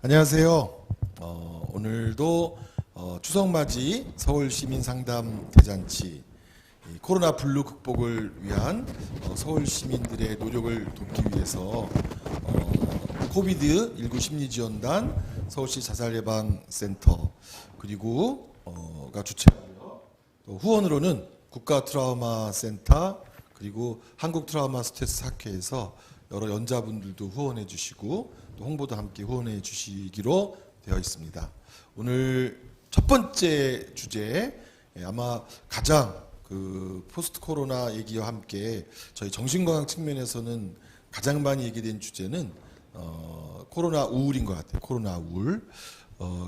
안녕하세요. 오늘도 추석맞이 서울시민상담 대잔치 코로나 블루 극복을 위한 서울 시민들의 노력을 돕기 위해서 코비드19 심리지원단 서울시 자살예방센터 그리고 가 주최하고요. 또 후원으로는 국가트라우마센터 그리고 한국트라우마스트레스학회에서 여러 연자분들도 후원해 주시고 또 홍보도 함께 후원해 주시기로 되어 있습니다. 오늘 첫 번째 주제 아마 가장 포스트 코로나 얘기와 함께 저희 정신건강 측면에서는 가장 많이 얘기된 주제는 코로나 우울인 것 같아요. 코로나 우울.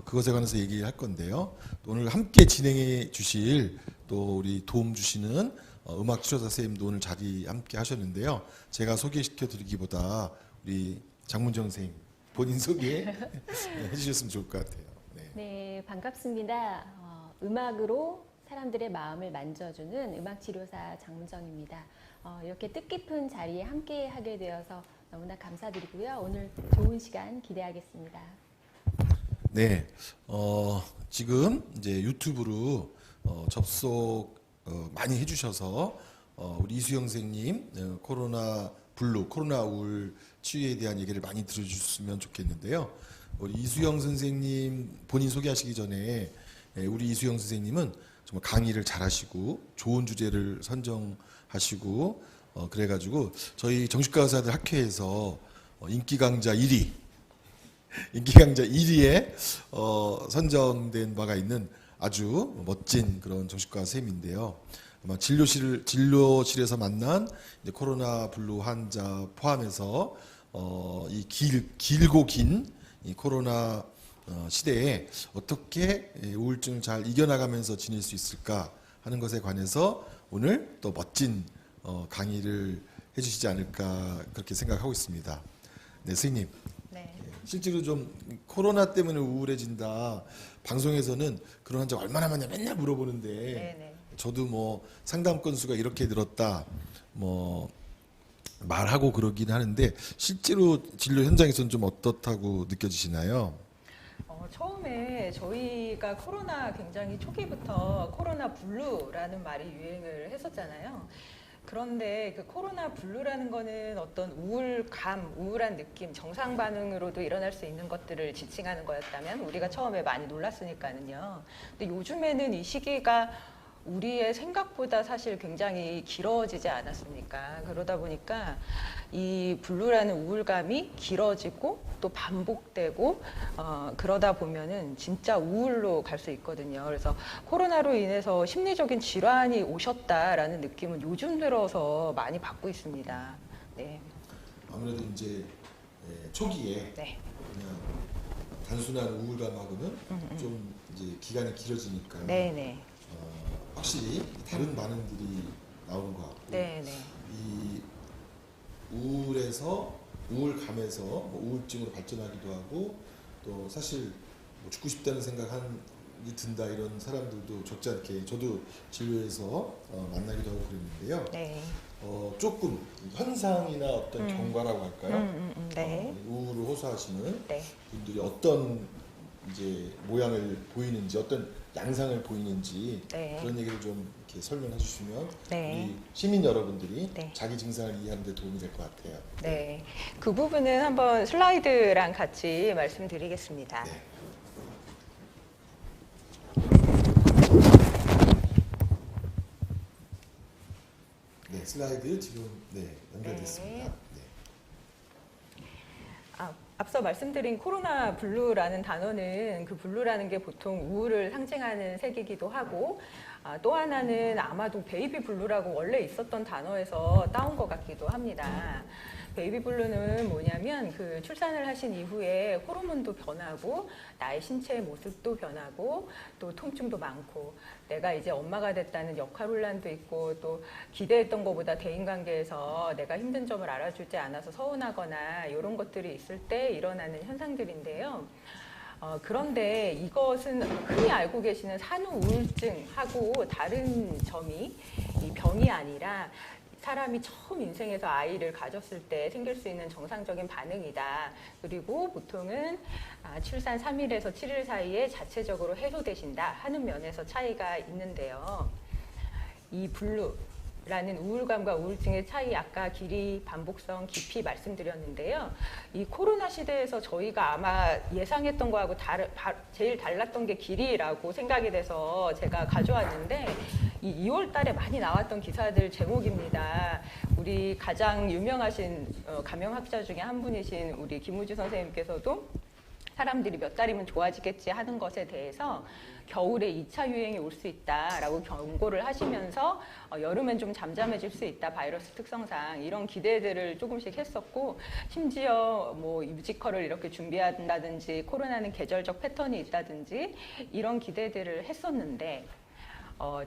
그것에 관해서 얘기할 건데요. 오늘 함께 진행해 주실 또 우리 도움 주시는 음악 치료사 선생님도 오늘 자리 함께 하셨는데요. 제가 소개시켜 드리기보다 우리 장문정 선생님 본인 소개 해주셨으면 좋을 것 같아요. 네, 반갑습니다. 음악으로 사람들의 마음을 만져주는 음악치료사 장문정입니다. 이렇게 뜻깊은 자리에 함께 하게 되어서 너무나 감사드리고요. 오늘 좋은 시간 기대하겠습니다. 네, 지금 이제 유튜브로 접속 많이 해주셔서 우리 이수영 선생님 코로나 블루, 코로나 우울 치유에 대한 얘기를 많이 들어주셨으면 좋겠는데요. 우리 이수영 선생님 본인 소개하시기 전에 우리 이수영 선생님은 정말 강의를 잘하시고 좋은 주제를 선정하시고 그래가지고 저희 정신과 의사들 학회에서 인기 강좌 1위에 선정된 바가 있는 아주 멋진 그런 정신과 선생님인데요. 아마 진료실에서 만난 이제 코로나 블루 환자 포함해서 이 길고 긴 이 코로나 시대에 어떻게 우울증을 잘 이겨나가면서 지낼 수 있을까 하는 것에 관해서 오늘 또 멋진 강의를 해주시지 않을까 그렇게 생각하고 있습니다. 네, 선생님. 네. 실제로 좀 코로나 때문에 우울해진다. 방송에서는 그런 환자 얼마나 많냐 맨날 물어보는데 네네. 저도 뭐 상담 건수가 이렇게 늘었다 뭐 말하고 그러긴 하는데 실제로 진료 현장에서는 좀 어떻다고 느껴지시나요? 처음에 저희가 코로나 굉장히 초기부터 코로나 블루라는 말이 유행을 했었잖아요. 그런데 그 코로나 블루라는 거는 어떤 우울감, 우울한 느낌, 정상 반응으로도 일어날 수 있는 것들을 지칭하는 거였다면 우리가 처음에 많이 놀랐으니까는요. 근데 요즘에는 이 시기가 우리의 생각보다 사실 굉장히 길어지지 않았습니까? 그러다 보니까 이 블루라는 우울감이 길어지고 또 반복되고 그러다 보면은 진짜 우울로 갈 수 있거든요. 그래서 코로나로 인해서 심리적인 질환이 오셨다라는 느낌은 요즘 들어서 많이 받고 있습니다. 네. 아무래도 이제 초기에 네. 그냥 단순한 우울감하고는 좀 이제 기간이 길어지니까 네네. 확실히 다른 반응들이 나오는 것 같고 네네. 이 우울에서 우울감에서 뭐 우울증으로 발전하기도 하고 또 사실 뭐 죽고 싶다는 생각이 든다 이런 사람들도 적지 않게 저도 진료에서 만나기도 하고 그랬는데요. 네. 조금 현상이나 어떤 경과라고 할까요? 네. 우울을 호소하시는 네. 분들이 어떤 이제 모양을 보이는지 어떤 양상을 보이는지 네. 그런 얘기를 좀 이렇게 설명해 주시면 네. 우리 시민 여러분들이 네. 자기 증상을 이해하는 데 도움이 될 것 같아요. 네, 그 부분은 한번 슬라이드랑 같이 말씀드리겠습니다. 네. 네, 슬라이드 지금 연결됐습니다. 네. 앞서 말씀드린 코로나 블루라는 단어는 그 블루라는 게 보통 우울을 상징하는 색이기도 하고 또 하나는 아마도 베이비 블루라고 원래 있었던 단어에서 따온 것 같기도 합니다. 베이비 블루는 뭐냐면 그 출산을 하신 이후에 호르몬도 변하고 나의 신체의 모습도 변하고 또 통증도 많고 내가 이제 엄마가 됐다는 역할 혼란도 있고 또 기대했던 것보다 대인관계에서 내가 힘든 점을 알아주지 않아서 서운하거나 이런 것들이 있을 때 일어나는 현상들인데요. 그런데 이것은 흔히 알고 계시는 산후 우울증하고 다른 점이 이 병이 아니라 사람이 처음 인생에서 아이를 가졌을 때 생길 수 있는 정상적인 반응이다. 그리고 보통은 출산 3일에서 7일 사이에 자체적으로 해소되신다 하는 면에서 차이가 있는데요. 이 블루라는 우울감과 우울증의 차이, 아까 길이, 반복성, 깊이 말씀드렸는데요. 이 코로나 시대에서 저희가 아마 예상했던 거하고 제일 달랐던 게 길이라고 생각이 돼서 제가 가져왔는데, 이 2월 달에 많이 나왔던 기사들 제목입니다. 우리 가장 유명하신 감염학자 중에 한 분이신 우리 김우주 선생님께서도 사람들이 몇 달이면 좋아지겠지 하는 것에 대해서 겨울에 2차 유행이 올 수 있다라고 경고를 하시면서 여름엔 좀 잠잠해질 수 있다, 바이러스 특성상, 이런 기대들을 조금씩 했었고, 심지어 뭐 뮤지컬을 이렇게 준비한다든지 코로나는 계절적 패턴이 있다든지 이런 기대들을 했었는데,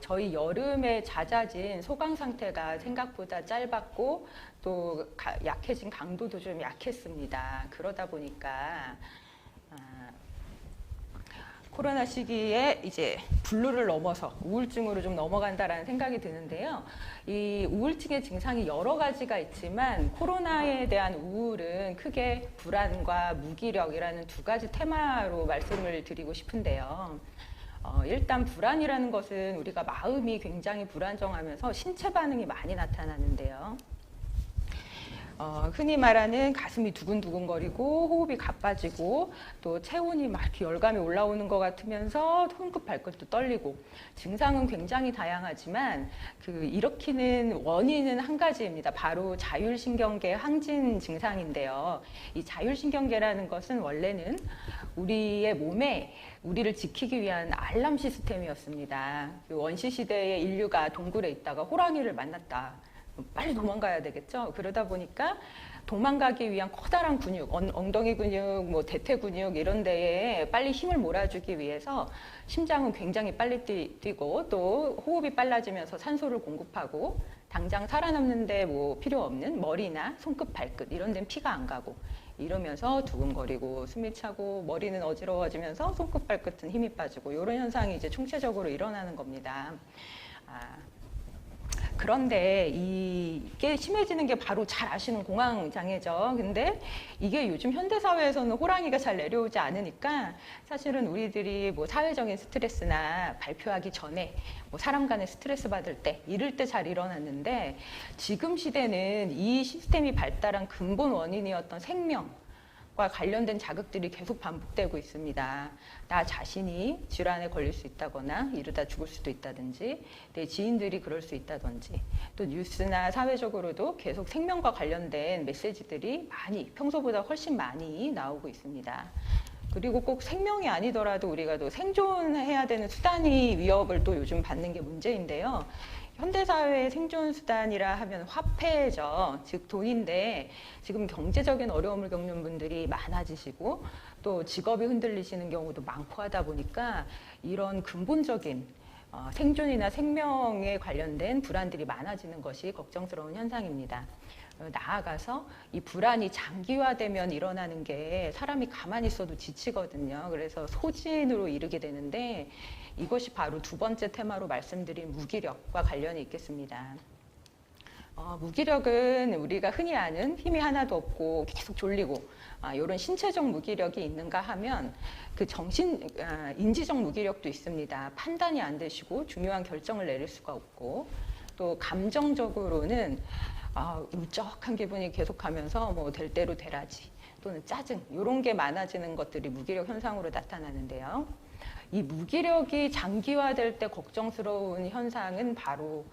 저희 여름에 잦아진 소강 상태가 생각보다 짧았고 또 약해진 강도도 좀 약했습니다. 그러다 보니까 코로나 시기에 이제 블루를 넘어서 우울증으로 좀 넘어간다라는 생각이 드는데요. 이 우울증의 증상이 여러 가지가 있지만 코로나에 대한 우울은 크게 불안과 무기력이라는 두 가지 테마로 말씀을 드리고 싶은데요. 일단 불안이라는 것은 우리가 마음이 굉장히 불안정하면서 신체 반응이 많이 나타나는데요. 흔히 말하는 가슴이 두근두근거리고 호흡이 가빠지고 또 체온이 막 이렇게 열감이 올라오는 것 같으면서 손끝 발끝도 떨리고, 증상은 굉장히 다양하지만 일으키는 원인은 한 가지입니다. 바로 자율신경계 항진 증상인데요. 이 자율신경계라는 것은 원래는 우리의 몸에 우리를 지키기 위한 알람 시스템이었습니다. 원시시대의 인류가 동굴에 있다가 호랑이를 만났다. 빨리 도망가야 되겠죠. 그러다 보니까 도망가기 위한 커다란 근육, 엉덩이 근육, 뭐 대퇴 근육 이런 데에 빨리 힘을 몰아주기 위해서 심장은 굉장히 빨리 뛰고 또 호흡이 빨라지면서 산소를 공급하고, 당장 살아남는데 뭐 필요 없는 머리나 손끝, 발끝 이런 데는 피가 안 가고, 이러면서 두근거리고 숨이 차고 머리는 어지러워지면서 손끝, 발끝은 힘이 빠지고, 이런 현상이 이제 총체적으로 일어나는 겁니다. 그런데 이게 심해지는 게 바로 잘 아시는 공황장애죠. 근데 이게 요즘 현대사회에서는 호랑이가 잘 내려오지 않으니까 사실은 우리들이 뭐 사회적인 스트레스나 발표하기 전에 뭐 사람 간에 스트레스 받을 때 이럴 때 잘 일어났는데, 지금 시대는 이 시스템이 발달한 근본 원인이었던 생명 과 관련된 자극들이 계속 반복되고 있습니다. 나 자신이 질환에 걸릴 수 있다거나 이러다 죽을 수도 있다든지, 내 지인들이 그럴 수 있다든지, 또 뉴스나 사회적으로도 계속 생명과 관련된 메시지들이 평소보다 훨씬 많이 나오고 있습니다. 그리고 꼭 생명이 아니더라도 우리가 또 생존해야 되는 수단이 위협을 또 요즘 받는 게 문제인데요. 현대사회의 생존수단이라 하면 화폐죠. 즉 돈인데, 지금 경제적인 어려움을 겪는 분들이 많아지시고 또 직업이 흔들리시는 경우도 많고 하다 보니까 이런 근본적인 생존이나 생명에 관련된 불안들이 많아지는 것이 걱정스러운 현상입니다. 나아가서 이 불안이 장기화되면 일어나는 게 사람이 가만히 있어도 지치거든요. 그래서 소진으로 이르게 되는데, 이것이 바로 두 번째 테마로 말씀드린 무기력과 관련이 있겠습니다. 무기력은 우리가 흔히 아는 힘이 하나도 없고 계속 졸리고 이런 신체적 무기력이 있는가 하면 그 인지적 무기력도 있습니다. 판단이 안 되시고 중요한 결정을 내릴 수가 없고, 또 감정적으로는 울적한 기분이 계속하면서 뭐 될 대로 되라지 또는 짜증, 이런 게 많아지는 것들이 무기력 현상으로 나타나는데요. 이 무기력이 장기화될 때 걱정스러운 현상은 바로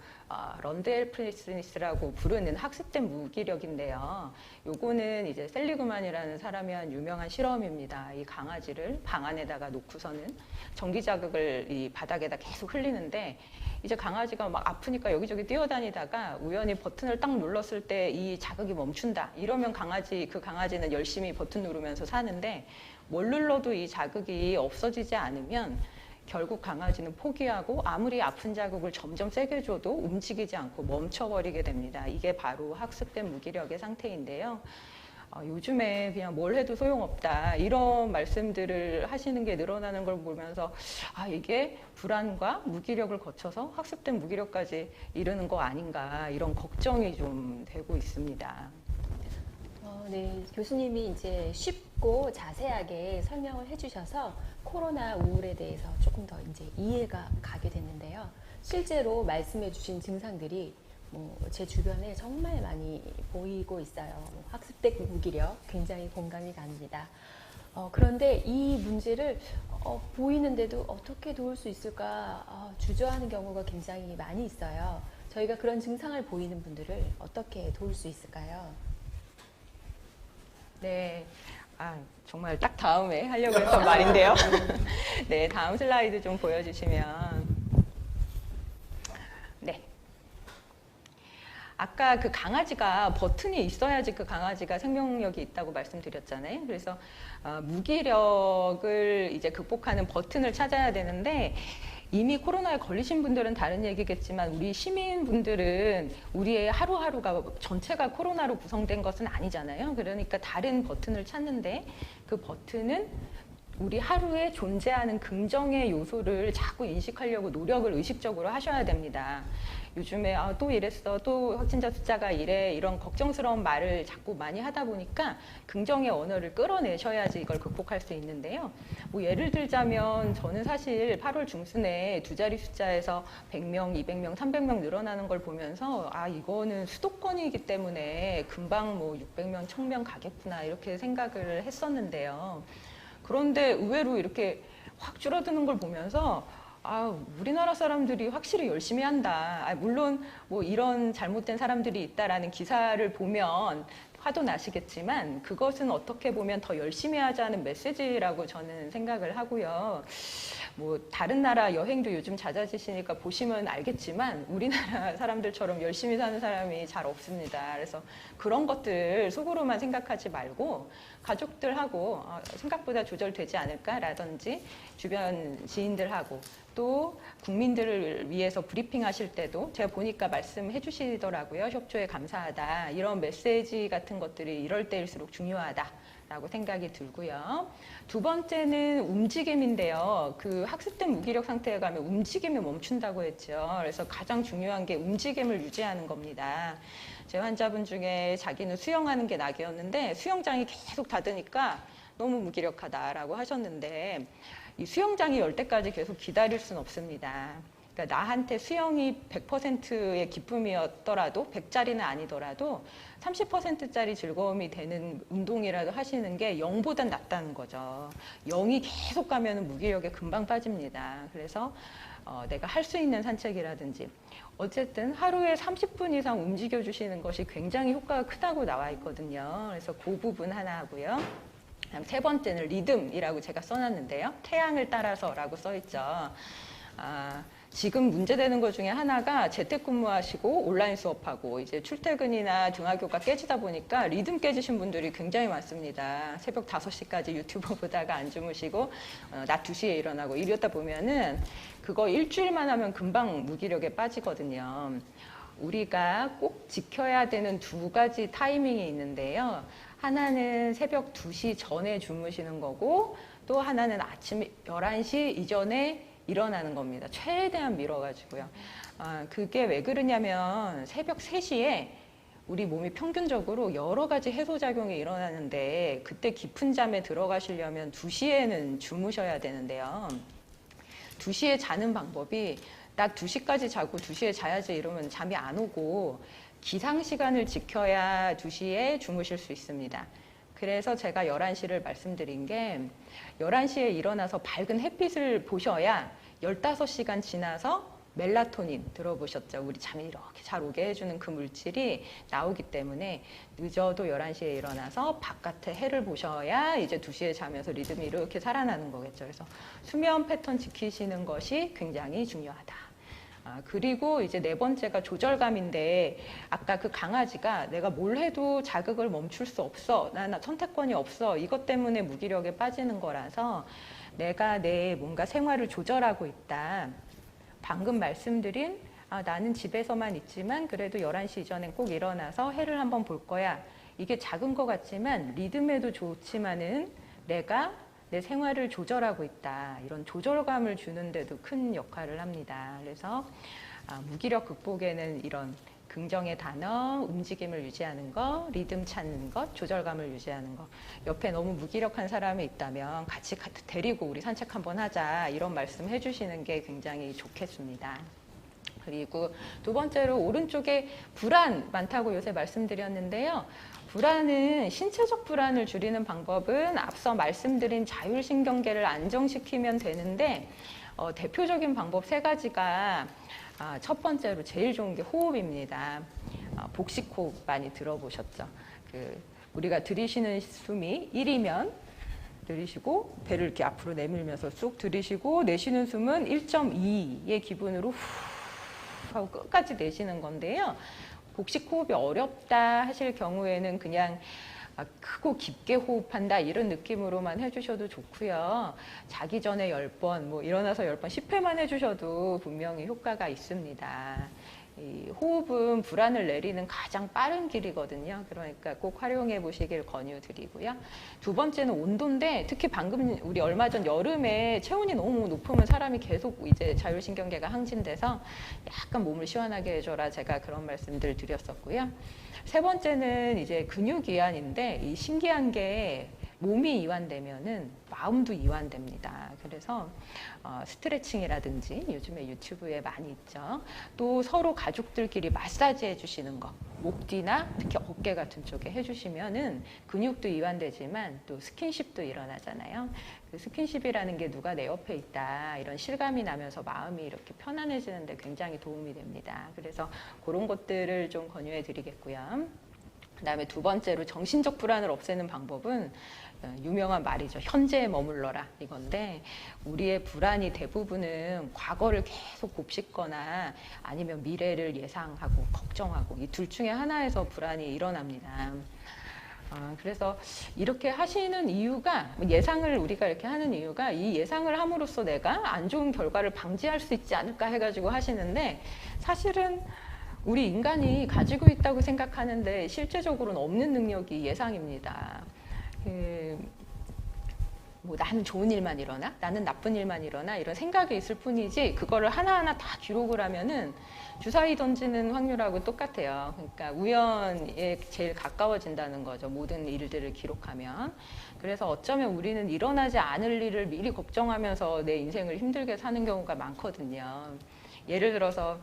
런드헬플레스니스라고 부르는 학습된 무기력인데요. 요거는 이제 셀리그만이라는 사람이 한 유명한 실험입니다. 이 강아지를 방 안에다가 놓고서는 전기 자극을 이 바닥에다 계속 흘리는데, 이제 강아지가 막 아프니까 여기저기 뛰어다니다가 우연히 버튼을 딱 눌렀을 때 이 자극이 멈춘다. 이러면 그 강아지는 열심히 버튼 누르면서 사는데, 뭘 눌러도 이 자극이 없어지지 않으면 결국 강아지는 포기하고 아무리 아픈 자극을 점점 세게 줘도 움직이지 않고 멈춰버리게 됩니다. 이게 바로 학습된 무기력의 상태인데요. 요즘에 그냥 뭘 해도 소용없다 이런 말씀들을 하시는 게 늘어나는 걸 보면서 이게 불안과 무기력을 거쳐서 학습된 무기력까지 이르는 거 아닌가 이런 걱정이 좀 되고 있습니다. 네, 교수님이 이제 쉽고 자세하게 설명을 해주셔서 코로나 우울에 대해서 조금 더 이제 이해가 가게 됐는데요. 실제로 말씀해주신 증상들이 제 주변에 정말 많이 보이고 있어요. 학습된 무기력 굉장히 공감이 갑니다. 그런데 이 문제를 보이는데도 어떻게 도울 수 있을까 주저하는 경우가 굉장히 많이 있어요. 저희가 그런 증상을 보이는 분들을 어떻게 도울 수 있을까요? 네. 정말 딱 다음에 하려고 했던 말인데요. 네, 다음 슬라이드 좀 보여주시면. 네. 아까 그 강아지가 버튼이 있어야지 그 강아지가 생명력이 있다고 말씀드렸잖아요. 그래서 무기력을 이제 극복하는 버튼을 찾아야 되는데 이미 코로나에 걸리신 분들은 다른 얘기겠지만 우리 시민분들은 우리의 하루하루가 전체가 코로나로 구성된 것은 아니잖아요. 그러니까 다른 버튼을 찾는데 그 버튼은 우리 하루에 존재하는 긍정의 요소를 자꾸 인식하려고 노력을 의식적으로 하셔야 됩니다. 요즘에 또 이랬어, 또 확진자 숫자가 이래, 이런 걱정스러운 말을 자꾸 많이 하다 보니까 긍정의 언어를 끌어내셔야지 이걸 극복할 수 있는데요. 예를 들자면 저는 사실 8월 중순에 두 자리 숫자에서 100명, 200명, 300명 늘어나는 걸 보면서 이거는 수도권이기 때문에 금방 600명, 1000명 가겠구나 이렇게 생각을 했었는데요. 그런데 의외로 이렇게 확 줄어드는 걸 보면서 우리나라 사람들이 확실히 열심히 한다. 물론 이런 잘못된 사람들이 있다라는 기사를 보면 화도 나시겠지만 그것은 어떻게 보면 더 열심히 하자는 메시지라고 저는 생각을 하고요. 다른 나라 여행도 요즘 잦아지시니까 보시면 알겠지만 우리나라 사람들처럼 열심히 사는 사람이 잘 없습니다. 그래서 그런 것들 속으로만 생각하지 말고 가족들하고 생각보다 조절되지 않을까라든지 주변 지인들하고 또 국민들을 위해서 브리핑 하실 때도 제가 보니까 말씀해 주시더라고요. 협조에 감사하다. 이런 메시지 같은 것들이 이럴 때일수록 중요하다라고 생각이 들고요. 두 번째는 움직임인데요. 그 학습된 무기력 상태에 가면 움직임이 멈춘다고 했죠. 그래서 가장 중요한 게 움직임을 유지하는 겁니다. 제 환자분 중에 자기는 수영하는 게 낙이었는데 수영장이 계속 닫으니까 너무 무기력하다라고 하셨는데 이 수영장이 열 때까지 계속 기다릴 수는 없습니다. 그러니까 나한테 수영이 100%의 기쁨이었더라도 100짜리는 아니더라도 30%짜리 즐거움이 되는 운동이라도 하시는 게 0보단 낫다는 거죠. 0이 계속 가면 무기력에 금방 빠집니다. 그래서 내가 할 수 있는 산책이라든지 어쨌든 하루에 30분 이상 움직여 주시는 것이 굉장히 효과가 크다고 나와 있거든요. 그래서 그 부분 하나 하고요. 세 번째는 리듬이라고 제가 써놨는데요. 태양을 따라서라고 써있죠. 지금 문제되는 것 중에 하나가 재택근무하시고 온라인 수업하고 이제 출퇴근이나 등하교가 깨지다 보니까 리듬 깨지신 분들이 굉장히 많습니다. 새벽 5시까지 유튜브 보다가 안 주무시고 낮 2시에 일어나고 이러다 보면은 그거 일주일만 하면 금방 무기력에 빠지거든요. 우리가 꼭 지켜야 되는 두 가지 타이밍이 있는데요. 하나는 새벽 2시 전에 주무시는 거고 또 하나는 아침 11시 이전에 일어나는 겁니다. 최대한 미뤄가지고요. 그게 왜 그러냐면 새벽 3시에 우리 몸이 평균적으로 여러 가지 해소작용이 일어나는데 그때 깊은 잠에 들어가시려면 2시에는 주무셔야 되는데요. 2시에 자는 방법이 딱 2시까지 자고 2시에 자야지 이러면 잠이 안 오고 기상시간을 지켜야 2시에 주무실 수 있습니다. 그래서 제가 11시를 말씀드린 게 11시에 일어나서 밝은 햇빛을 보셔야 15시간 지나서 멜라토닌 들어보셨죠? 우리 잠이 이렇게 잘 오게 해주는 그 물질이 나오기 때문에 늦어도 11시에 일어나서 바깥에 해를 보셔야 이제 2시에 자면서 리듬이 이렇게 살아나는 거겠죠. 그래서 수면 패턴 지키시는 것이 굉장히 중요하다. 그리고 이제 네 번째가 조절감인데 아까 그 강아지가 내가 뭘 해도 자극을 멈출 수 없어. 나 선택권이 없어. 이것 때문에 무기력에 빠지는 거라서 내가 내 뭔가 생활을 조절하고 있다. 방금 말씀드린 나는 집에서만 있지만 그래도 11시 이전엔 꼭 일어나서 해를 한번 볼 거야. 이게 작은 것 같지만 리듬에도 좋지만은 내가 내 생활을 조절하고 있다. 이런 조절감을 주는데도 큰 역할을 합니다. 그래서 무기력 극복에는 이런 긍정의 단어, 움직임을 유지하는 거, 리듬 찾는 것, 조절감을 유지하는 것. 옆에 너무 무기력한 사람이 있다면 같이 데리고 우리 산책 한번 하자. 이런 말씀 해주시는 게 굉장히 좋겠습니다. 그리고 두 번째로 오른쪽에 불안 많다고 요새 말씀드렸는데요. 불안은 신체적 불안을 줄이는 방법은 앞서 말씀드린 자율신경계를 안정시키면 되는데 대표적인 방법 3가지가 첫 번째로 제일 좋은 게 호흡입니다. 복식호흡 많이 들어보셨죠? 우리가 들이쉬는 숨이 1이면 들이쉬고 배를 이렇게 앞으로 내밀면서 쑥 들이쉬고 내쉬는 숨은 1.2의 기분으로 후 하고 끝까지 내쉬는 건데요. 복식 호흡이 어렵다 하실 경우에는 그냥 크고 깊게 호흡한다 이런 느낌으로만 해주셔도 좋고요. 자기 전에 10번, 뭐 일어나서 10번, 10회만 해주셔도 분명히 효과가 있습니다. 이 호흡은 불안을 내리는 가장 빠른 길이거든요. 그러니까 꼭 활용해 보시길 권유드리고요. 두 번째는 온도인데 특히 방금 우리 얼마 전 여름에 체온이 너무 높으면 사람이 계속 이제 자율신경계가 항진돼서 약간 몸을 시원하게 해줘라 제가 그런 말씀들 드렸었고요. 세 번째는 이제 근육 이완인데 이 신기한 게 몸이 이완되면은 마음도 이완됩니다. 그래서 스트레칭이라든지 요즘에 유튜브에 많이 있죠. 또 서로 가족들끼리 마사지 해주시는 거, 목 뒤나 특히 어깨 같은 쪽에 해주시면은 근육도 이완되지만 또 스킨십도 일어나잖아요. 그 스킨십이라는 게 누가 내 옆에 있다 이런 실감이 나면서 마음이 이렇게 편안해지는데 굉장히 도움이 됩니다. 그래서 그런 것들을 좀 권유해 드리겠고요. 그 다음에 두 번째로 정신적 불안을 없애는 방법은 유명한 말이죠. 현재에 머물러라 이건데 우리의 불안이 대부분은 과거를 계속 곱씹거나 아니면 미래를 예상하고 걱정하고 이 둘 중에 하나에서 불안이 일어납니다. 그래서 이렇게 하시는 이유가 예상을 우리가 이렇게 하는 이유가 이 예상을 함으로써 내가 안 좋은 결과를 방지할 수 있지 않을까 해가지고 하시는데 사실은 우리 인간이 가지고 있다고 생각하는데 실제적으로는 없는 능력이 예상입니다. 뭐 나는 좋은 일만 일어나? 나는 나쁜 일만 일어나? 이런 생각이 있을 뿐이지 그거를 하나하나 다 기록을 하면은 주사위 던지는 확률하고 똑같아요. 그러니까 우연에 제일 가까워진다는 거죠. 모든 일들을 기록하면. 그래서 어쩌면 우리는 일어나지 않을 일을 미리 걱정하면서 내 인생을 힘들게 사는 경우가 많거든요. 예를 들어서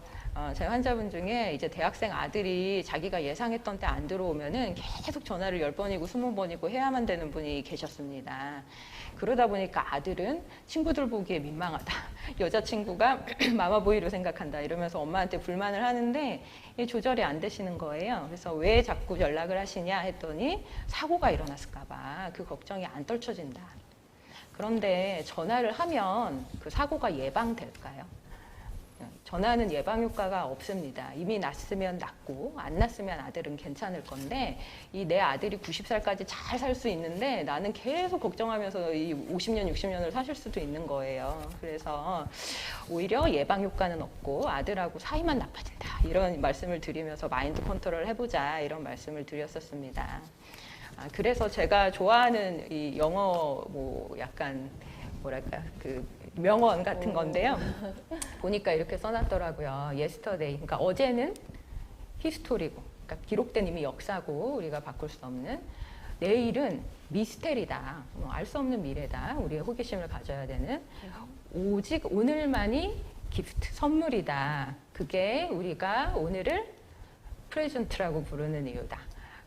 제 환자분 중에 이제 대학생 아들이 자기가 예상했던 때 안 들어오면은 계속 전화를 10번이고 20번이고 해야만 되는 분이 계셨습니다. 그러다 보니까 아들은 친구들 보기에 민망하다. 여자친구가 마마보이로 생각한다. 이러면서 엄마한테 불만을 하는데 조절이 안 되시는 거예요. 그래서 왜 자꾸 연락을 하시냐 했더니 사고가 일어났을까 봐 그 걱정이 안 떨쳐진다. 그런데 전화를 하면 그 사고가 예방될까요? 전화는 예방 효과가 없습니다. 이미 났으면 났고 안 났으면 아들은 괜찮을 건데 이 내 아들이 90살까지 잘 살 수 있는데 나는 계속 걱정하면서 이 50년, 60년을 사실 수도 있는 거예요. 그래서 오히려 예방 효과는 없고 아들하고 사이만 나빠진다. 이런 말씀을 드리면서 마인드 컨트롤 해보자 이런 말씀을 드렸었습니다. 그래서 제가 좋아하는 이 영어 뭐 약간 뭐랄까 그 명언 같은 건데요. 보니까 이렇게 써놨더라고요. yesterday, 그러니까 어제는 히스토리고, 그러니까 기록된 이미 역사고 우리가 바꿀 수 없는. 내일은 미스테리다, 알 수 없는 미래다. 우리의 호기심을 가져야 되는. 오직 오늘만이 기프트, 선물이다. 그게 우리가 오늘을 프레젠트라고 부르는 이유다.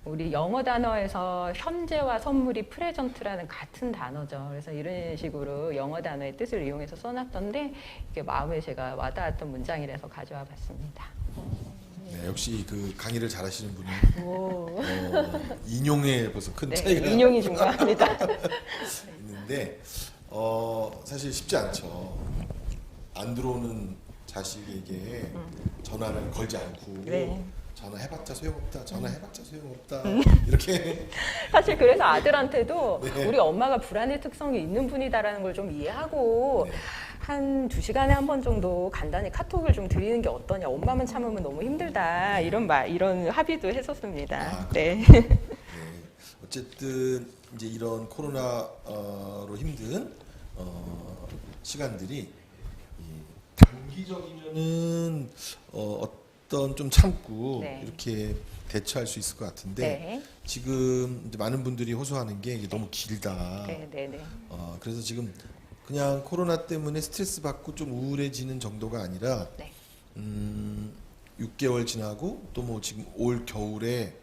우리 영어 단어에서 현재와 선물이 프레젠트라는 같은 단어죠. 그래서 이런 식으로 영어 단어의 뜻을 이용해서 써놨던데 이게 마음에 제가 와닿았던 문장이라서 가져와 봤습니다. 네, 역시 그 강의를 잘하시는 분이 인용에 벌써 큰 차이가 인용이 중요합니다. 있는데 사실 쉽지 않죠. 안 들어오는 자식에게 전화를 걸지 않고 네. 전화해봤자 소용없다. 전화해봤자 소용없다. 이렇게 사실 그래서 아들한테도 네. 우리 엄마가 불안의 특성이 있는 분이다라는 걸 좀 이해하고 네. 한 2시간에 한 번 정도 간단히 카톡을 좀 드리는 게 어떠냐. 엄마만 참으면 너무 힘들다. 이런 합의도 했었습니다. 아, 네. 네. 어쨌든 이제 이런 코로나로 힘든 시간들이 단기적이면은 어떤 좀 참고 네. 이렇게 대처할 수 있을 것 같은데 네. 지금 이제 많은 분들이 호소하는 게 이게 너무 길다. 네, 네, 네. 그래서 지금 그냥 코로나 때문에 스트레스 받고 좀 우울해지는 정도가 아니라 네. 6개월 지나고 또 뭐 지금 올 겨울에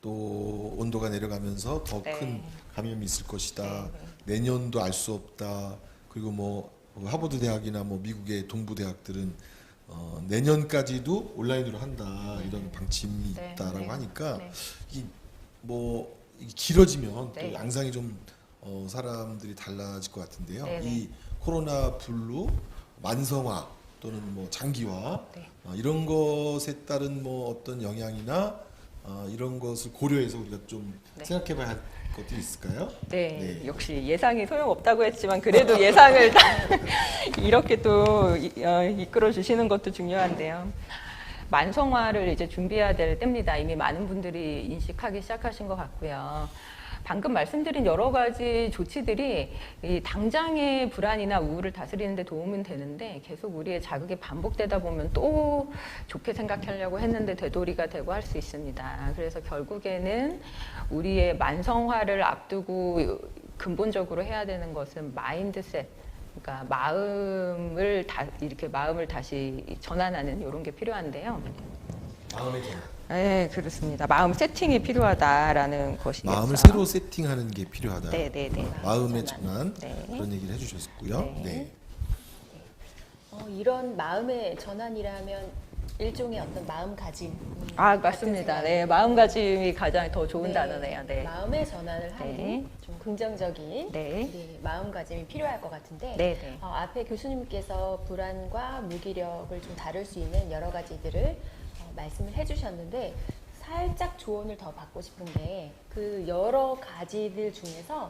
또 온도가 내려가면서 더 큰 네. 감염이 있을 것이다. 네, 내년도 알 수 없다. 그리고 뭐 하버드 대학이나 뭐 미국의 동부 대학들은 내년까지도 온라인으로 한다 이런 방침이 네, 있다라고 네. 하니까 네. 이게 길어지면 네. 또 양상이 좀 사람들이 달라질 것 같은데요. 네, 네. 이 코로나 블루 만성화 또는 뭐 장기화 네. 이런 것에 따른 뭐 어떤 영향이나 이런 것을 고려해서 우리가 좀 네. 생각해봐야 할 것들이 있을까요? 네, 네. 역시 예상이 소용없다고 했지만 그래도 예상을 다 이렇게 또 이끌어 주시는 것도 중요한데요. 만성화를 이제 준비해야 될 때입니다. 이미 많은 분들이 인식하기 시작하신 것 같고요. 방금 말씀드린 여러 가지 조치들이 이 당장의 불안이나 우울을 다스리는 데 도움은 되는데 계속 우리의 자극이 반복되다 보면 또 좋게 생각하려고 했는데 되돌이가 되고 할 수 있습니다. 그래서 결국에는 우리의 만성화를 앞두고 근본적으로 해야 되는 것은 마인드셋, 그러니까 마음을 다시 전환하는 이런 게 필요한데요. 마음의 전환. 네, 그렇습니다. 마음 세팅이 필요하다라는 것이겠죠. 마음을 새로 세팅하는 게 필요하다. 네, 네, 네. 마음의 전환 네. 그런 얘기를 해주셨고요. 네. 네. 이런 마음의 전환이라면 일종의 어떤 마음가짐. 아, 같은 맞습니다. 생각이 네, 마음가짐이 가장 더 좋은 네, 단어네요. 네. 마음의 전환을 하는 네. 좀 긍정적인 네. 마음가짐이 필요할 것 같은데 네, 네. 앞에 교수님께서 불안과 무기력을 좀 다룰 수 있는 여러 가지들을 말씀을 해주셨는데 살짝 조언을 더 받고 싶은 게 그 여러 가지들 중에서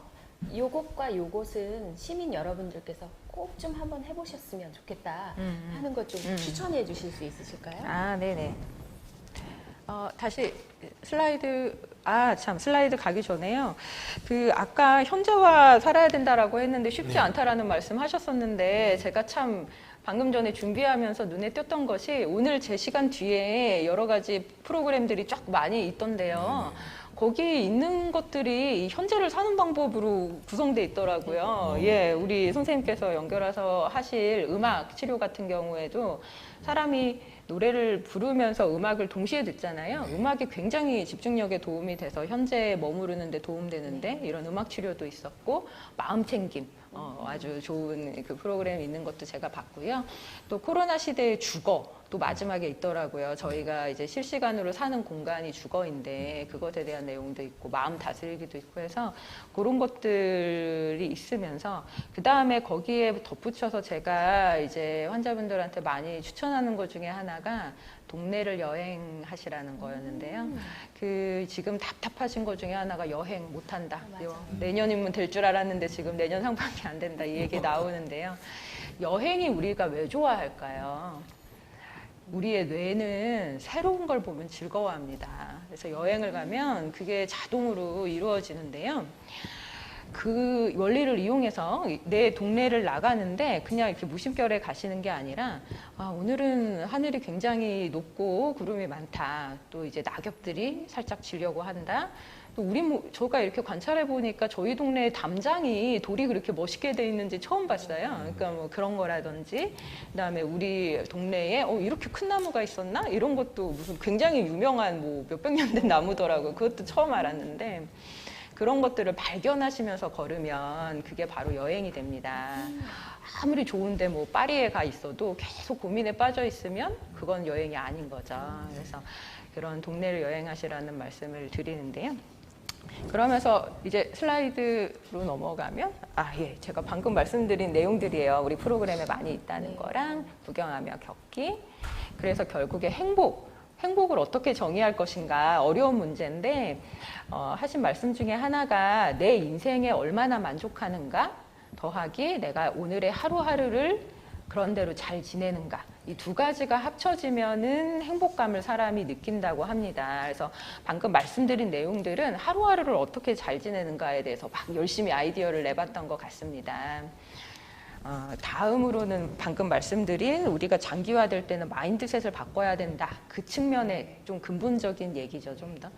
요것과 요것은 시민 여러분들께서 꼭 좀 한번 해보셨으면 좋겠다 하는 것 좀 추천해 주실 수 있으실까요? 아, 네네. 다시 슬라이드 가기 전에요. 아까 현재와 살아야 된다라고 했는데 쉽지 네. 않다라는 말씀 하셨었는데 제가 참 방금 전에 준비하면서 눈에 띄었던 것이 오늘 제 시간 뒤에 여러 가지 프로그램들이 쫙 많이 있던데요. 거기 있는 것들이 현재를 사는 방법으로 구성돼 있더라고요. 예, 우리 선생님께서 연결해서 하실 음악 치료 같은 경우에도 사람이 노래를 부르면서 음악을 동시에 듣잖아요. 음악이 굉장히 집중력에 도움이 돼서 현재에 머무르는 데 도움되는데 이런 음악 치료도 있었고 마음 챙김 아주 좋은 그 프로그램이 있는 것도 제가 봤고요. 또 코로나 시대의 주거 또 마지막에 있더라고요. 저희가 이제 실시간으로 사는 공간이 주거인데 그것에 대한 내용도 있고 마음 다스리기도 있고 해서 그런 것들이 있으면서 그 다음에 거기에 덧붙여서 제가 이제 환자분들한테 많이 추천하는 것 중에 하나가 동네를 여행하시라는 거였는데요. 지금 답답하신 것 중에 하나가 여행 못한다. 내년이면 될 줄 알았는데 지금 내년 상반기 안 된다. 이 얘기 나오는데요. 여행이 우리가 왜 좋아할까요? 우리의 뇌는 새로운 걸 보면 즐거워합니다. 그래서 여행을 가면 그게 자동으로 이루어지는데요. 그 원리를 이용해서 내 동네를 나가는데 그냥 이렇게 무심결에 가시는 게 아니라 오늘은 하늘이 굉장히 높고 구름이 많다. 또 이제 낙엽들이 살짝 지려고 한다. 또 저가 이렇게 관찰해 보니까 저희 동네 담장이 돌이 그렇게 멋있게 돼 있는지 처음 봤어요. 그러니까 뭐 그런 거라든지, 그다음에 우리 동네에 이렇게 큰 나무가 있었나? 이런 것도 무슨 굉장히 유명한 뭐 몇백 년 된 나무더라고요. 그것도 처음 알았는데 그런 것들을 발견하시면서 걸으면 그게 바로 여행이 됩니다. 아무리 좋은데 뭐 파리에 가 있어도 계속 고민에 빠져 있으면 그건 여행이 아닌 거죠. 그래서 그런 동네를 여행하시라는 말씀을 드리는데요. 그러면서 이제 슬라이드로 넘어가면 예, 제가 방금 말씀드린 내용들이에요. 우리 프로그램에 많이 있다는 거랑 구경하며 겪기. 그래서 결국에 행복을 어떻게 정의할 것인가 어려운 문제인데 하신 말씀 중에 하나가 내 인생에 얼마나 만족하는가 더하기 내가 오늘의 하루하루를 그런 대로 잘 지내는가 이 두 가지가 합쳐지면은 행복감을 사람이 느낀다고 합니다. 그래서 방금 말씀드린 내용들은 하루하루를 어떻게 잘 지내는가에 대해서 막 열심히 아이디어를 내봤던 것 같습니다. 다음으로는 방금 말씀드린 우리가 장기화될 때는 마인드셋을 바꿔야 된다. 그 측면의 좀 근본적인 얘기죠, 좀 더.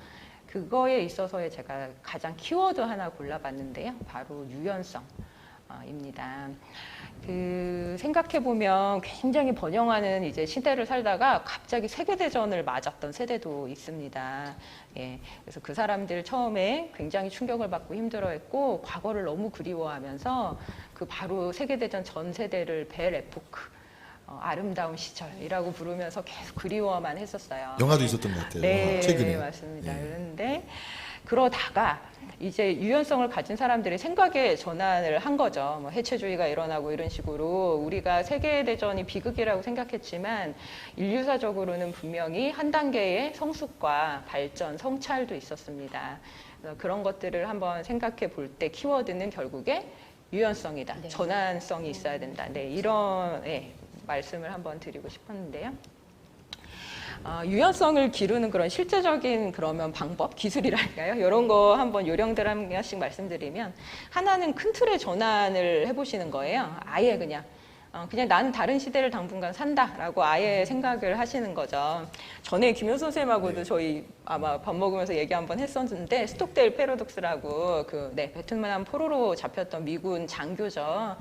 그거에 있어서의 제가 가장 키워드 하나 골라봤는데요. 바로 유연성입니다. 생각해보면 굉장히 번영하는 이제 시대를 살다가 갑자기 세계대전을 맞았던 세대도 있습니다. 예, 그래서 그 사람들 처음에 굉장히 충격을 받고 힘들어했고 과거를 너무 그리워하면서 그 바로 세계대전 전 세대를 벨 에포크, 아름다운 시절이라고 부르면서 계속 그리워만 했었어요. 영화도 있었던 것 같아요. 네, 최근에. 맞습니다. 예. 그런데 그러다가 이제 유연성을 가진 사람들이 생각의 전환을 한 거죠. 뭐 해체주의가 일어나고 이런 식으로 우리가 세계대전이 비극이라고 생각했지만 인류사적으로는 분명히 한 단계의 성숙과 발전, 성찰도 있었습니다. 그런 것들을 한번 생각해 볼 때 키워드는 결국에 유연성이다. 네. 전환성이 있어야 된다. 네, 이런 말씀을 한번 드리고 싶었는데요. 유연성을 기르는 그런 실제적인 그러면 방법, 기술이랄까요? 이런 거 한번 요령들 한 가지씩 말씀드리면 하나는 큰 틀의 전환을 해보시는 거예요. 아예 그냥 나는 다른 시대를 당분간 산다라고 아예 생각을 하시는 거죠. 전에 김효 선생님하고도 저희 아마 밥 먹으면서 얘기 한번 했었는데 스톡데일 패러독스라고 베트남 포로로 잡혔던 미군 장교죠.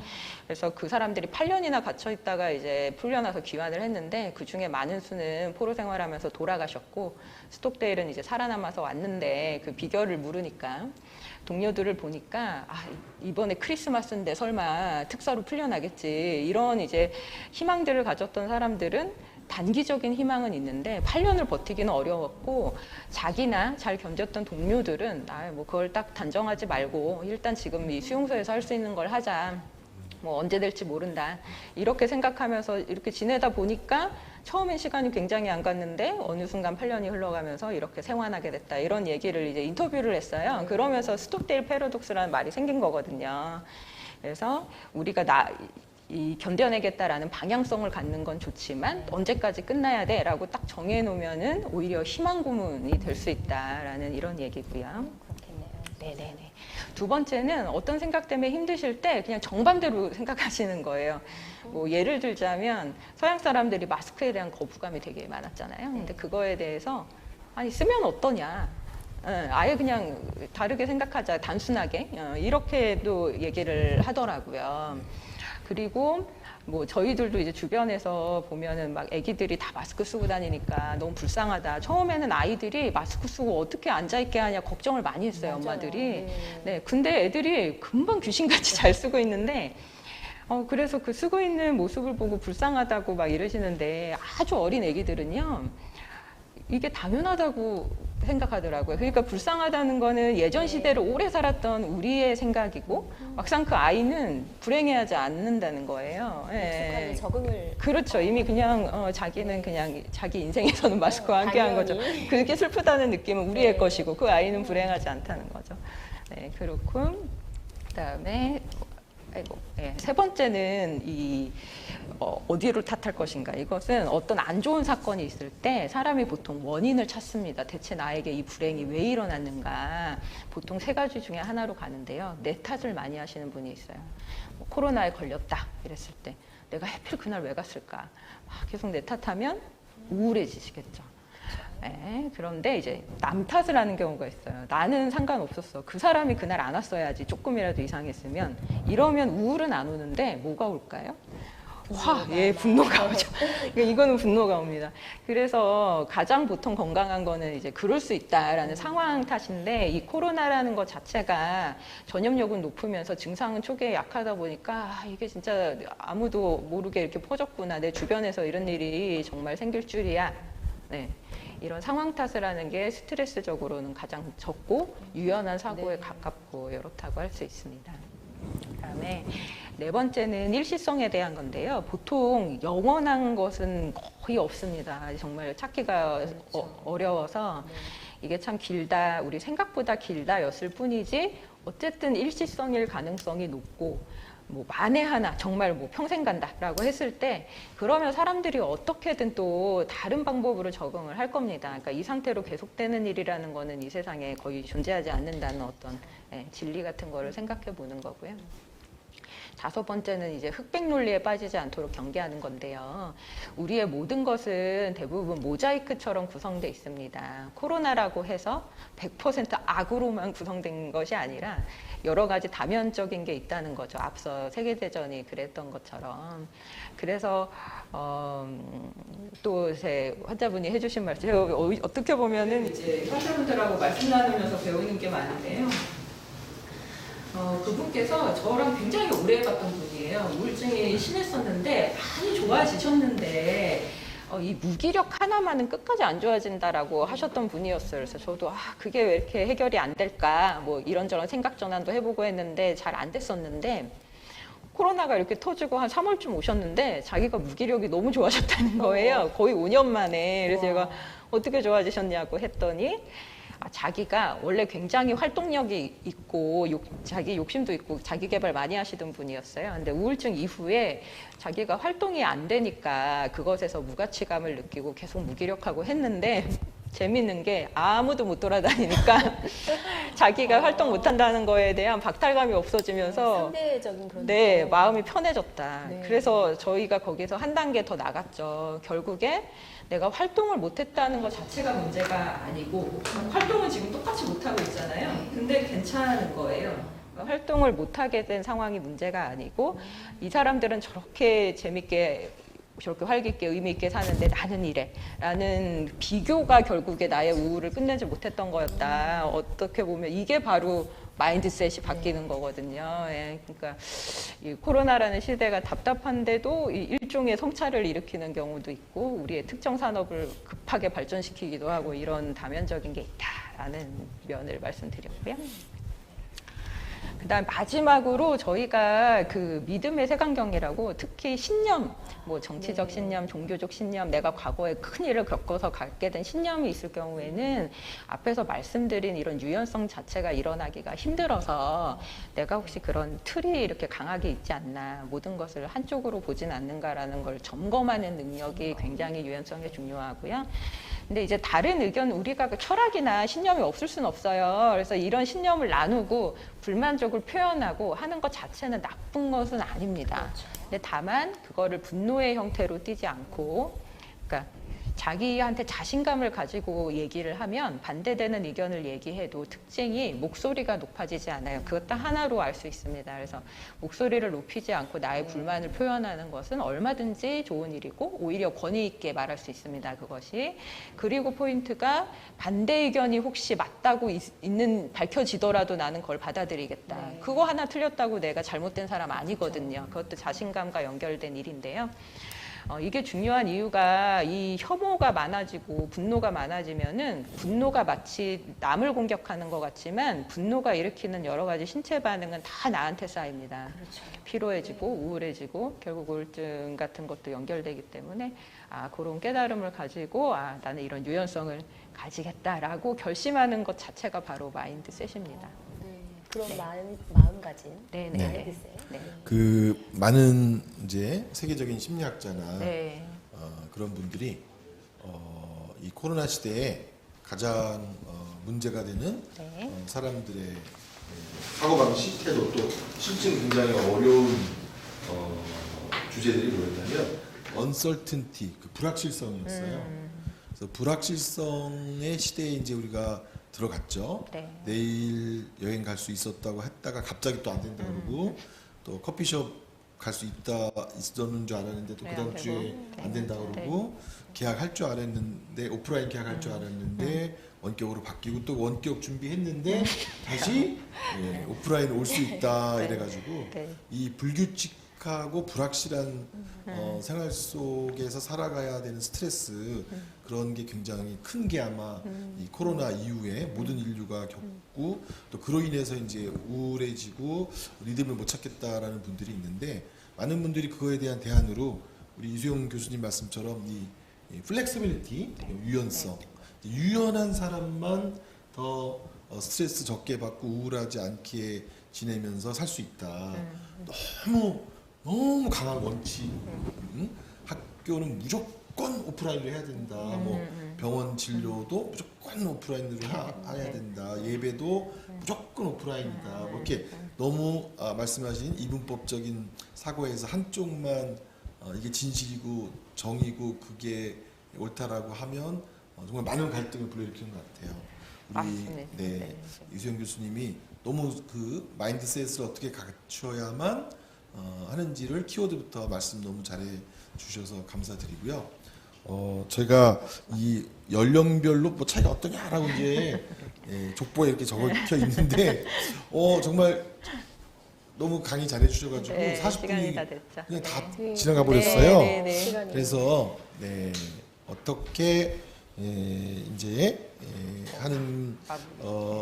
그래서 그 사람들이 8년이나 갇혀 있다가 이제 풀려나서 귀환을 했는데 그 중에 많은 수는 포로 생활하면서 돌아가셨고 스톡데일은 이제 살아남아서 왔는데 그 비결을 물으니까 동료들을 보니까 이번에 크리스마스인데 설마 특사로 풀려나겠지 이런 이제 희망들을 가졌던 사람들은 단기적인 희망은 있는데 8년을 버티기는 어려웠고 자기나 잘 견뎠던 동료들은 뭐 그걸 딱 단정하지 말고 일단 지금 이 수용소에서 할 수 있는 걸 하자. 뭐 언제 될지 모른다. 이렇게 생각하면서 이렇게 지내다 보니까 처음엔 시간이 굉장히 안 갔는데 어느 순간 8년이 흘러가면서 이렇게 생활하게 됐다. 이런 얘기를 이제 인터뷰를 했어요. 그러면서 스톡데일 패러독스라는 말이 생긴 거거든요. 그래서 우리가 견뎌내겠다라는 방향성을 갖는 건 좋지만 언제까지 끝나야 돼? 라고 딱 정해놓으면은 오히려 희망 고문이 될 수 있다라는 이런 얘기고요. 그렇겠네요. 네네네. 두 번째는 어떤 생각 때문에 힘드실 때 그냥 정반대로 생각하시는 거예요. 뭐 예를 들자면 서양 사람들이 마스크에 대한 거부감이 되게 많았잖아요. 근데 그거에 대해서 아니 쓰면 어떠냐. 아예 그냥 다르게 생각하자. 단순하게. 이렇게도 얘기를 하더라고요. 그리고 뭐 저희들도 이제 주변에서 보면은 막 애기들이 다 마스크 쓰고 다니니까 너무 불쌍하다. 처음에는 아이들이 마스크 쓰고 어떻게 앉아있게 하냐 걱정을 많이 했어요. 맞아요. 엄마들이. 네, 근데 애들이 금방 귀신같이 잘 쓰고 있는데 그래서 그 쓰고 있는 모습을 보고 불쌍하다고 막 이러시는데 아주 어린 애기들은요. 이게 당연하다고 생각하더라고요. 그러니까 불쌍하다는 거는 예전 시대를 오래 살았던 우리의 생각이고 막상 그 아이는 불행해하지 않는다는 거예요. 익숙하게 적응을 그렇죠. 이미 그냥 자기는 그냥 자기 인생에서는 마스크와 함께한 거죠. 당연히. 그게 슬프다는 느낌은 우리의 네. 것이고 그 아이는 불행하지 않다는 거죠. 네, 그렇고 그다음에 세 번째는 어디로 탓할 것인가. 이것은 어떤 안 좋은 사건이 있을 때 사람이 보통 원인을 찾습니다. 대체 나에게 이 불행이 왜 일어났는가. 보통 세 가지 중에 하나로 가는데요. 내 탓을 많이 하시는 분이 있어요. 뭐 코로나에 걸렸다 이랬을 때 내가 하필 그날 왜 갔을까. 계속 내 탓하면 우울해지시겠죠. 네, 그런데 이제 남 탓을 하는 경우가 있어요. 나는 상관없었어. 그 사람이 그날 안 왔어야지. 조금이라도 이상했으면. 이러면 우울은 안 오는데 뭐가 올까요? 분노가 오죠. 이거는 분노가 옵니다. 그래서 가장 보통 건강한 거는 이제 그럴 수 있다라는 상황 탓인데 이 코로나라는 것 자체가 전염력은 높으면서 증상은 초기에 약하다 보니까 이게 진짜 아무도 모르게 이렇게 퍼졌구나. 내 주변에서 이런 일이 정말 생길 줄이야. 네. 이런 상황 탓을 하는 게 스트레스적으로는 가장 적고 유연한 사고에 가깝고 이렇다고 할 수 있습니다. 그다음에 네 번째는 일시성에 대한 건데요. 보통 영원한 것은 거의 없습니다. 정말 찾기가 어려워서 이게 참 길다, 우리 생각보다 길다였을 뿐이지 어쨌든 일시성일 가능성이 높고 뭐 만에 하나 정말 뭐 평생 간다라고 했을 때 그러면 사람들이 어떻게든 또 다른 방법으로 적응을 할 겁니다. 그러니까 이 상태로 계속되는 일이라는 거는 이 세상에 거의 존재하지 않는다는 어떤 진리 같은 거를 생각해 보는 거고요. 다섯 번째는 이제 흑백 논리에 빠지지 않도록 경계하는 건데요. 우리의 모든 것은 대부분 모자이크처럼 구성되어 있습니다. 코로나라고 해서 100% 악으로만 구성된 것이 아니라 여러 가지 다면적인 게 있다는 거죠. 앞서 세계대전이 그랬던 것처럼. 그래서 또 제 환자분이 해주신 말씀, 어떻게 보면은 이제 환자분들하고 말씀 나누면서 배우는 게 많은데요. 그분께서 저랑 굉장히 오래 해봤던 분이에요. 우울증이 심했었는데 많이 좋아지셨는데 이 무기력 하나만은 끝까지 안 좋아진다라고 하셨던 분이었어요. 그래서 저도 그게 왜 이렇게 해결이 안 될까 뭐 이런저런 생각 전환도 해보고 했는데 잘 안 됐었는데 코로나가 이렇게 터지고 한 3월쯤 오셨는데 자기가 무기력이 너무 좋아졌다는 거예요. 거의 5년 만에. 그래서 제가 어떻게 좋아지셨냐고 했더니 자기가 원래 굉장히 활동력이 있고 자기 욕심도 있고 자기 개발 많이 하시던 분이었어요. 근데 우울증 이후에 자기가 활동이 안 되니까 그것에서 무가치감을 느끼고 계속 무기력하고 했는데 재밌는 게 아무도 못 돌아다니니까 자기가 활동 못 한다는 거에 대한 박탈감이 없어지면서 상대적인 그런 네, 마음이 편해졌다. 네. 그래서 저희가 거기서 한 단계 더 나갔죠. 결국에 내가 활동을 못했다는 것 자체가 문제가 아니고 활동은 지금 똑같이 못하고 있잖아요. 근데 괜찮은 거예요. 활동을 못하게 된 상황이 문제가 아니고 이 사람들은 저렇게 재밌게 저렇게 활기있게 의미있게 사는데 나는 이래 라는 비교가 결국에 나의 우울을 끝내지 못했던 거였다. 어떻게 보면 이게 바로 마인드셋이 바뀌는 거거든요. 예, 그러니까 이 코로나라는 시대가 답답한데도 이 일종의 성찰을 일으키는 경우도 있고 우리의 특정 산업을 급하게 발전시키기도 하고 이런 다면적인 게 있다라는 면을 말씀드렸고요. 그다음 마지막으로 저희가 그 믿음의 색안경이라고 특히 신념, 뭐 정치적 신념, 종교적 신념, 내가 과거에 큰 일을 겪어서 갖게 된 신념이 있을 경우에는 앞에서 말씀드린 이런 유연성 자체가 일어나기가 힘들어서 내가 혹시 그런 틀이 이렇게 강하게 있지 않나, 모든 것을 한쪽으로 보진 않는가라는 걸 점검하는 능력이 굉장히 유연성에 중요하고요. 근데 이제 다른 의견, 우리가 그 철학이나 신념이 없을 수는 없어요. 그래서 이런 신념을 나누고 불만족을 표현하고 하는 것 자체는 나쁜 것은 아닙니다. 근데 다만 그거를 분노의 형태로 띠지 않고, 그러니까 자기한테 자신감을 가지고 얘기를 하면 반대되는 의견을 얘기해도 특징이 목소리가 높아지지 않아요. 그것 하나로 알 수 있습니다. 그래서 목소리를 높이지 않고 나의 불만을 표현하는 것은 얼마든지 좋은 일이고 오히려 권위 있게 말할 수 있습니다. 그것이. 그리고 포인트가 반대 의견이 혹시 맞다고 밝혀지더라도 나는 그걸 받아들이겠다. 네. 그거 하나 틀렸다고 내가 잘못된 사람 아니거든요. 그것도 자신감과 연결된 일인데요. 이게 중요한 이유가 이 혐오가 많아지고 분노가 많아지면은 분노가 마치 남을 공격하는 것 같지만 분노가 일으키는 여러 가지 신체 반응은 다 나한테 쌓입니다. 그렇죠. 피로해지고 우울해지고 결국 우울증 같은 것도 연결되기 때문에 그런 깨달음을 가지고 나는 이런 유연성을 가지겠다라고 결심하는 것 자체가 바로 마인드셋입니다. 그런 마음가짐. 네. 마인드셋. 네. 그 많은 이제 세계적인 심리학자나 네. 그런 분들이 이 코로나 시대에 가장 문제가 되는 네. 사람들의 사고 방식, 태도, 또 실증 굉장히 어려운 주제들이 뭐였냐면 uncertainty, 그 불확실성이었어요. 그래서 불확실성의 시대에 이제 우리가 들어갔죠. 네. 내일 여행 갈 수 있었다고 했다가 갑자기 또 안 된다 그러고 또 커피숍 갈 수 있었는 줄 알았는데 또 네, 그 다음 안 주에 되고. 안 된다 그러고 계약할 줄 알았는데 오프라인 계약할 줄 알았는데 원격으로 바뀌고 또 원격 준비했는데 다시 오프라인 올 수 있다 이래가지고 네. 이 불규칙하고 불확실한 생활 속에서 살아가야 되는 스트레스 그런 게 굉장히 큰 게 아마 이 코로나 이후에 모든 인류가 겪고 또 그로 인해서 이제 우울해지고 리듬을 못 찾겠다라는 분들이 있는데 많은 분들이 그거에 대한 대안으로 우리 이수영 교수님 말씀처럼 이 플렉시빌리티, 유연성, 유연한 사람만 더 스트레스 적게 받고 우울하지 않게 지내면서 살 수 있다. 너무 강한 원칙. 학교는 무조건 오프라인으로 해야 된다. 뭐 병원 진료도 무조건 오프라인으로 해야 된다. 예배도 무조건 오프라인이다. 뭐 이렇게 너무 말씀하신 이분법적인 사고에서 한쪽만 이게 진실이고 정이고 그게 옳다라고 하면 정말 많은 갈등을 불러일으키는 것 같아요. 우리 맞습니다. 네. 이수영 교수님이 너무 그 마인드셋을 어떻게 갖춰야만 하는지를 키워드부터 말씀 너무 잘해 주셔서 감사드리고요. 저희가 이 연령별로 뭐 차이가 어떠냐라고 이제 족보에 이렇게 적혀 있는데 정말 너무 강의 잘해 주셔가지고 네, 40분이 시간이 다 됐죠. 그냥 다 네. 지나가 버렸어요. 네. 시간이. 그래서 어떻게 이제 하는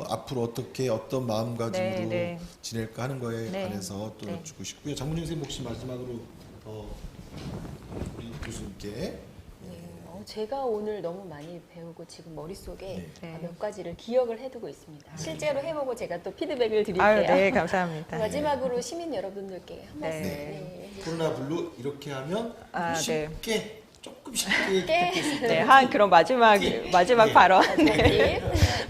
앞으로 어떻게 어떤 마음가짐으로 네. 지낼까 하는 거에 네. 관해서 또 네. 여쭙고 싶고요. 장문영 선생님 혹시 마지막으로 우리 교수님께 제가 오늘 너무 많이 배우고 지금 머릿속에 네. 몇 가지를 기억을 해두고 있습니다. 실제로 해보고 제가 또 피드백을 드릴게요. 아유, 네, 감사합니다. 마지막으로 시민 여러분들께 한 말씀. 네. 코로나 블루 이렇게 하면 쉽게 조금 쉽게 극복할 수 있다. 네, 한 그런 마지막 발언. 네.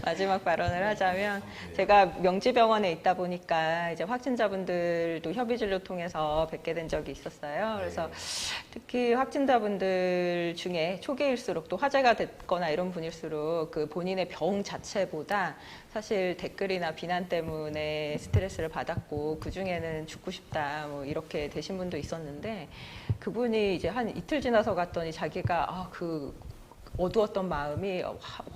마지막 발언을 하자면 제가 명지병원에 있다 보니까 이제 확진자분들도 협의진료 통해서 뵙게 된 적이 있었어요. 그래서 특히 확진자분들 중에 초기일수록 또 화제가 됐거나 이런 분일수록 그 본인의 병 자체보다 사실 댓글이나 비난 때문에 스트레스를 받았고 그 중에는 죽고 싶다 뭐 이렇게 되신 분도 있었는데 그분이 이제 한 이틀 지나서 갔더니 자기가 그 어두웠던 마음이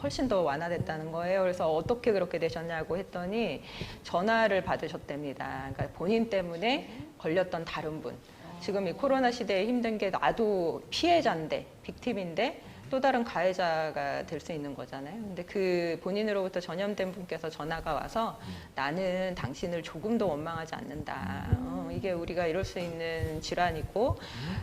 훨씬 더 완화됐다는 거예요. 그래서 어떻게 그렇게 되셨냐고 했더니 전화를 받으셨답니다. 그러니까 본인 때문에 걸렸던 다른 분. 지금 이 코로나 시대에 힘든 게 나도 피해자인데, 빅팀인데 또 다른 가해자가 될 수 있는 거잖아요. 근데 그 본인으로부터 전염된 분께서 전화가 와서 나는 당신을 조금도 원망하지 않는다. 이게 우리가 이럴 수 있는 질환이고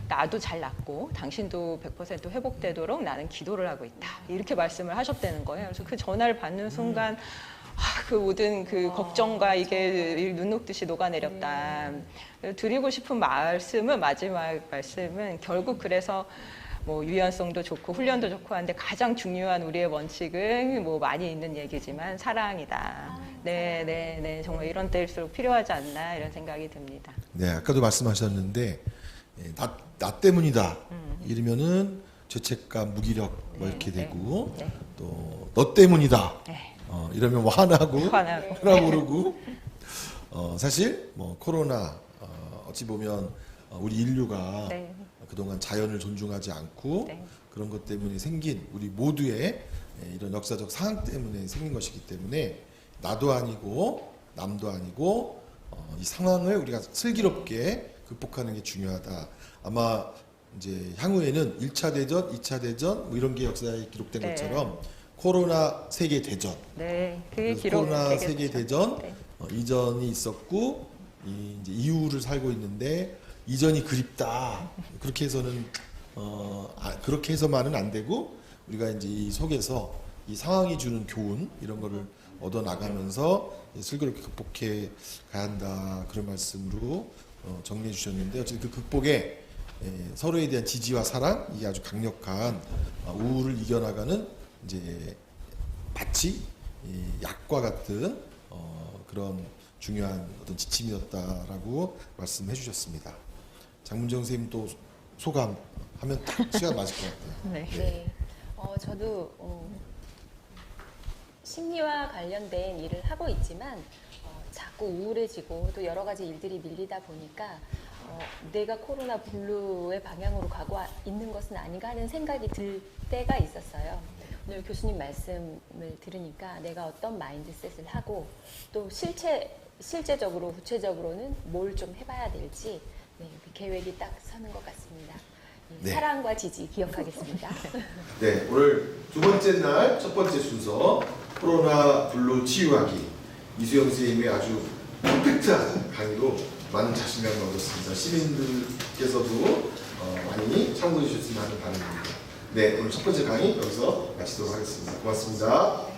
나도 잘 낫고 당신도 100% 회복되도록 나는 기도를 하고 있다. 이렇게 말씀을 하셨다는 거예요. 그래서 그 전화를 받는 순간 그 모든 그 걱정과 이게 눈 녹듯이 녹아내렸다. 드리고 싶은 말씀은 마지막 말씀은 결국 그래서 뭐 유연성도 좋고 훈련도 좋고 하는데 가장 중요한 우리의 원칙은 뭐 많이 있는 얘기지만 사랑이다. 네, 정말 이런 때일수록 필요하지 않나 이런 생각이 듭니다. 네, 아까도 말씀하셨는데 나 때문이다. 이러면은 죄책감, 무기력 뭐 이렇게 되고 또 너 때문이다. 이러면 화나고 오르고 사실 뭐 코로나 어찌 보면 우리 인류가 그동안 자연을 존중하지 않고 그런 것 때문에 생긴 우리 모두의 이런 역사적 상황 때문에 생긴 것이기 때문에 나도 아니고 남도 아니고 이 상황을 우리가 슬기롭게 극복하는 게 중요하다. 아마 이제 향후에는 1차 대전, 2차 대전 뭐 이런 게 역사에 기록된 것처럼 코로나 세계 대전. 그게 기록. 코로나 세계 대전 이전이 있었고 이제 이후를 살고 있는데 이전이 그립다. 그렇게 해서는 그렇게 해서만은 안 되고 우리가 이제 이 속에서 이 상황이 주는 교훈 이런 거를 얻어 나가면서 슬기롭게 극복해 가야 한다. 그런 말씀으로 정리해 주셨는데 어쨌든 그 극복에 서로에 대한 지지와 사랑 이게 아주 강력한 우울을 이겨나가는 이제 마치 약과 같은 그런 중요한 어떤 지침이었다라고 말씀해 주셨습니다. 장문정 선생님 또 소감 하면 딱 시간 맞을 것 같아요. 네. 저도 심리와 관련된 일을 하고 있지만 자꾸 우울해지고 또 여러 가지 일들이 밀리다 보니까 내가 코로나 블루의 방향으로 가고 있는 것은 아닌가 하는 생각이 들 때가 있었어요. 오늘 교수님 말씀을 들으니까 내가 어떤 마인드셋을 하고 또 실제적으로 구체적으로는 뭘 좀 해봐야 될지 그 계획이 딱 서는 것 같습니다. 사랑과 지지 기억하겠습니다. 네, 오늘 두 번째 날 첫 번째 순서 코로나 블루 치유하기 이수영 선생님의 아주 퍼펙트한 강의로 많은 자신감을 얻었습니다. 시민들께서도 많이 참고해 주셨으면 하는 바람입니다. 네, 오늘 첫 번째 강의 여기서 마치도록 하겠습니다. 고맙습니다.